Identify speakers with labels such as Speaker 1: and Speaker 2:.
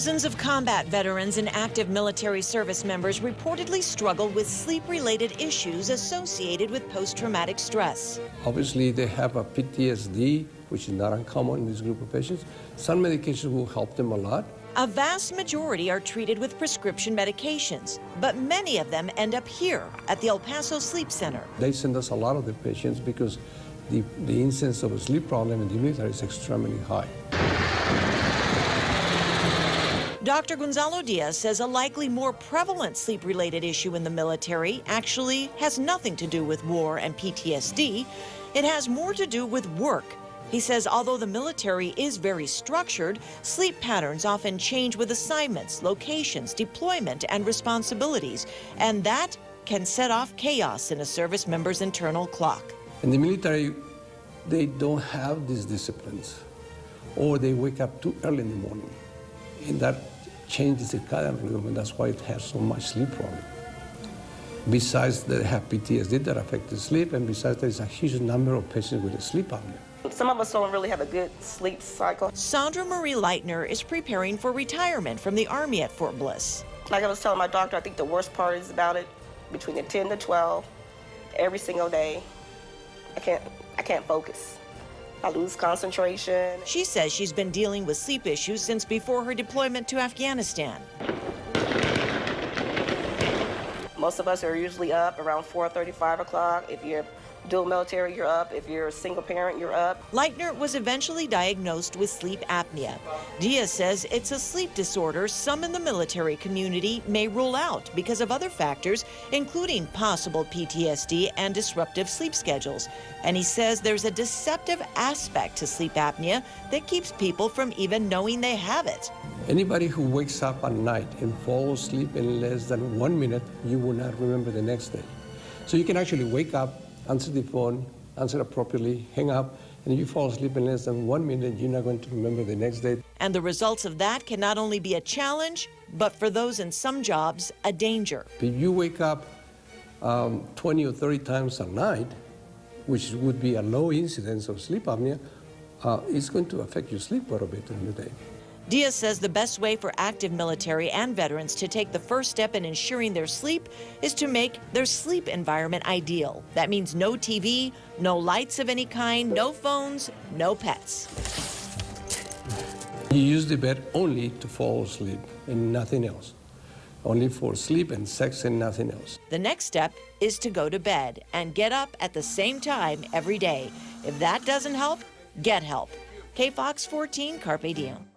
Speaker 1: Thousands of combat veterans and active military service members reportedly struggle with sleep-related issues associated with post-traumatic stress.
Speaker 2: Obviously, they have a PTSD, which is not uncommon in this group of patients. Some medications will help them a lot.
Speaker 1: A vast majority are treated with prescription medications, but many of them end up here at the El Paso Sleep Center.
Speaker 2: They send us a lot of the patients because the incidence of a sleep problem in the military is extremely high.
Speaker 1: Dr. Gonzalo Diaz says a likely more prevalent sleep-related issue in the military actually has nothing to do with war and PTSD. It has more to do with work. He says although the military is very structured, sleep patterns often change with assignments, locations, deployment, and responsibilities, and that can set off chaos in a service member's internal clock.
Speaker 2: In the military, they don't have these disciplines, or they wake up too early in the morning, and that changes the circadian rhythm, and that's why it has so much sleep problem. Besides, they have PTSD that affects the sleep, and besides, there is a huge number of patients with sleep apnea.
Speaker 3: Some of us don't really have a good sleep cycle.
Speaker 1: Sandra Marie Leitner is preparing for retirement from the Army at Fort Bliss.
Speaker 3: Like I was telling my doctor, I think the worst part is about it, between the 10 to 12, every single day, I can't focus. I lose concentration.
Speaker 1: She says she's been dealing with sleep issues since before her deployment to Afghanistan.
Speaker 3: Most of us are usually up around 4:30, 5 o'clock. If you're dual military, you're up. If you're a single parent, you're up.
Speaker 1: Leitner was eventually diagnosed with sleep apnea. Diaz says it's a sleep disorder some in the military community may rule out because of other factors, including possible PTSD and disruptive sleep schedules. And he says there's a deceptive aspect to sleep apnea that keeps people from even knowing they have it.
Speaker 2: Anybody who wakes up at night and falls asleep in less than 1 minute, you will not remember the next day. So you can actually wake up, answer the phone, answer appropriately, hang up, and if you fall asleep in less than 1 minute, you're not going to remember the next day.
Speaker 1: And the results of that can not only be a challenge, but for those in some jobs, a danger.
Speaker 2: If you wake up 20 or 30 times a night, which would be a low incidence of sleep apnea, it's going to affect your sleep quite a bit during the day.
Speaker 1: Diaz says the best way for active military and veterans to take the first step in ensuring their sleep is to make their sleep environment ideal. That means no TV, no lights of any kind, no phones, no pets.
Speaker 2: You use the bed only to fall asleep and nothing else. Only for sleep and sex and nothing else.
Speaker 1: The next step is to go to bed and get up at the same time every day. If that doesn't help, get help. KFOX 14, Carpe Diem.